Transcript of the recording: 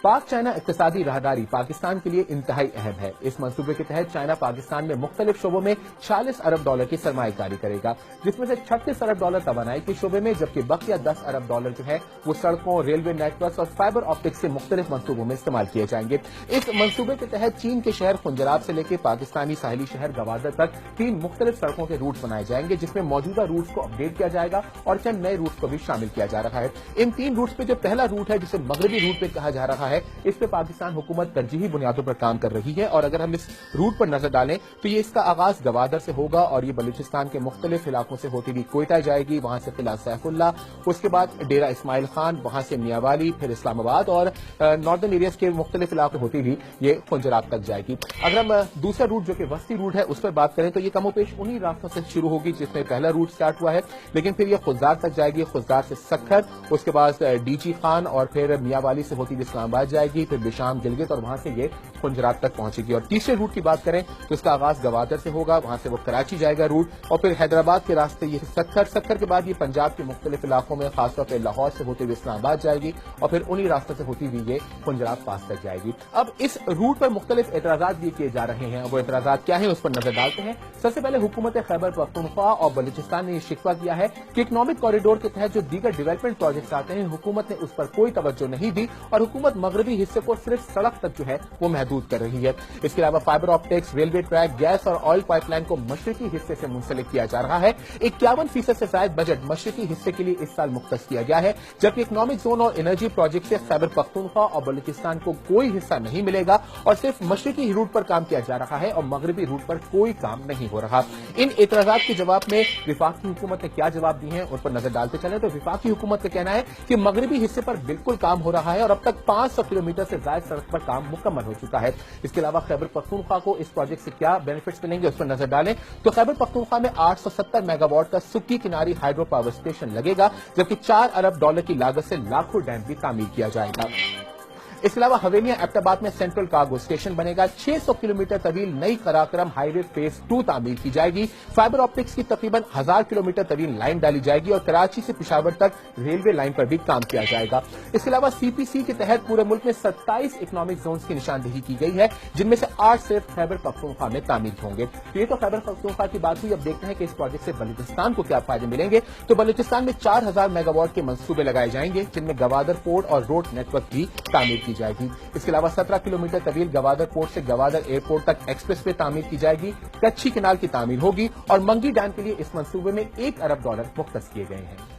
पाक चाइना इक्तिसादी राहदारी पाकिस्तान के लिए इंतहाई अहम है। इस मंसूबे के तहत चाइना पाकिस्तान में मुख्तलिफ शोबों में $46 अरब की सरमायाकारी करेगा, जिसमें से $36 अरब तवानाई के शोबे में, जबकि बकिया $10 अरब जो है वो सड़कों, रेलवे नेटवर्क और फाइबर ऑप्टिक्स से मुख्तलिफ मंसूबों में इस्तेमाल किए जाएंगे। इस मंसूबे के तहत चीन के शहर खुंजराब से लेकर पाकिस्तानी साहिली शहर गवादर तक 3 मुख्तलिफ सड़कों के रूट बनाए जाएंगे, जिसमें मौजूदा रूट्स को अपडेट किया जाएगा और चंद नए रूट्स को भी शामिल किया जा रहा है। इन 3 रूट्स पे जो पहला रूट है, जिसे मगरबी रूट पे कहा जा रहा है, इस पे पाकिस्तान हुकूमत तरजीही बुनियादों पर काम कर रही है। और अगर हम इस रूट पर नजर डालें तो ये इसका आगाज गवादर से होगा और ये बलूचिस्तान के मुख्तलिफ इलाकों से होती हुई कोयटा जाएगी, वहां से किला सैफुल्ला, उसके बाद डेरा इस्माइल खान, वहां से मियावाली, फिर इस्लामाबाद और नॉर्दर्न एरियाज के मुख्तलिफ इलाके होती हुई ये खुंजराब तक जाएगी। अगर हम दूसरा रूट जो कि वस्ती रूट है उस पर बात करें तो ये कमोपेश उन्हीं रास्तों से शुरू होगी जिसमें पहला रूट स्टार्ट हुआ है, लेकिन फिर ये खुजदार तक जाएगी, खुजदार से सखर, उसके बाद डीची खान और फिर मियावाली से होती हुई इस्लामाबाद जाएगी, फिर बिशाम गिलगित और वहां से ये खुंजराब तक पहुंचेगी। और तीसरे रूट की बात करें तो इसका आगाज गवादर से होगा, वहां से वो कराची जाएगा रूट, और फिर हैदराबाद के रास्ते ये सखर के बाद ये पंजाब के मुख्तलिफ इलाकों में खासतौर पर लाहौर से होते हुए इस्लामाबाद जाएगी और फिर उन्हीं रास्तों से होती हुई ये खुंजराब पास तक जाएगी। अब इस रूट पर मुख्तलिफ एतराजात भी किए जा रहे हैं। वो एतराजात क्या है उस पर नजर डालते हैं। सबसे पहले हुकूमत खैबर पख्तूनख्वा और बलूचिस्तान ने यह शिकवा किया है कि इकोनॉमिक कॉरिडोर के तहत जो दीगर डेवलपमेंट प्रोजेक्ट्स आते हैं, हुकूमत ने उस पर कोई तवज्जो नहीं दी और हुकूमत मगरबी हिस्से को सिर्फ सड़क तक जो है वो महदूद कर रही है। इसके अलावा fibre optics, railway track, gas और ऑयल पाइपलाइन को मशरकी हिस्से से मुंसलिक किया जा रहा है। 51% से ज्यादा बजट मशरकी हिस्से के लिए इस साल मुख्तस किया गया है, जबकि इकोनॉमिक जोन और एनर्जी प्रोजेक्ट से खैबर पख्तूनख्वा और बलूचिस्तान को कोई हिस्सा नहीं मिलेगा और सिर्फ मशरकी रूट पर काम किया जा रहा है और मगरबी रूट पर कोई काम नहीं हो रहा। इन एतराजात के जवाब में विफाकी हुकूमत ने क्या जवाब दिए हैं उन पर नजर डालते चले तो विफाकी हुकूमत का कहना है कि मगरबी हिस्से पर बिल्कुल काम हो रहा है और अब तक 500 किलोमीटर से ज्यादा सड़क पर काम मुकम्मल हो चुका है। इसके अलावा खैबर पख्तूनख्वा को इस प्रोजेक्ट से क्या बेनिफिट्स मिलेंगे उस पर नजर डालें तो खैबर पख्तूनख्वा में 870 मेगावाट का सुक्की किनारी हाइड्रो पावर स्टेशन लगेगा, जबकि $4 अरब की लागत से लाखों डैम भी तामीर किया जाएगा। इसके अलावा हवेलियां एबटाबाद में सेंट्रल कार्गो स्टेशन बनेगा। 600 किलोमीटर तवील नई कराक्रम हाईवे फेज 2 तामीर की जाएगी। फाइबर ऑप्टिक्स की तकरीबन 1000 किलोमीटर तवील लाइन डाली जाएगी और कराची से पिशावर तक रेलवे लाइन पर भी काम किया जाएगा। इसके अलावा सीपीसी के तहत पूरे मुल्क में 27 इकोनॉमिक जोन की निशानदेही की गई है, जिनमें से 8 सिर्फ खैबर पख्तूनख्वा में तामीर होंगे। तो ये तो खैबर पख्तूनख्वा की बात हुई। अब देखते हैं कि इस प्रोजेक्ट से बलूचिस्तान को क्या फायदे मिलेंगे। तो बलूचिस्तान में 4000 मेगावाट के मंसूबे लगाए जाएंगे, जिनमें गवादर पोर्ट और रोड नेटवर्क की तामीर की जाएगी। इसके अलावा 17 किलोमीटर तवील गवादर पोर्ट से गवादर एयरपोर्ट तक एक्सप्रेस वे तामीर की जाएगी। कच्छी किनाल की तामीर होगी और मंगी डैम के लिए इस मंसूबे में $1 अरब मुख्तस किए गए हैं।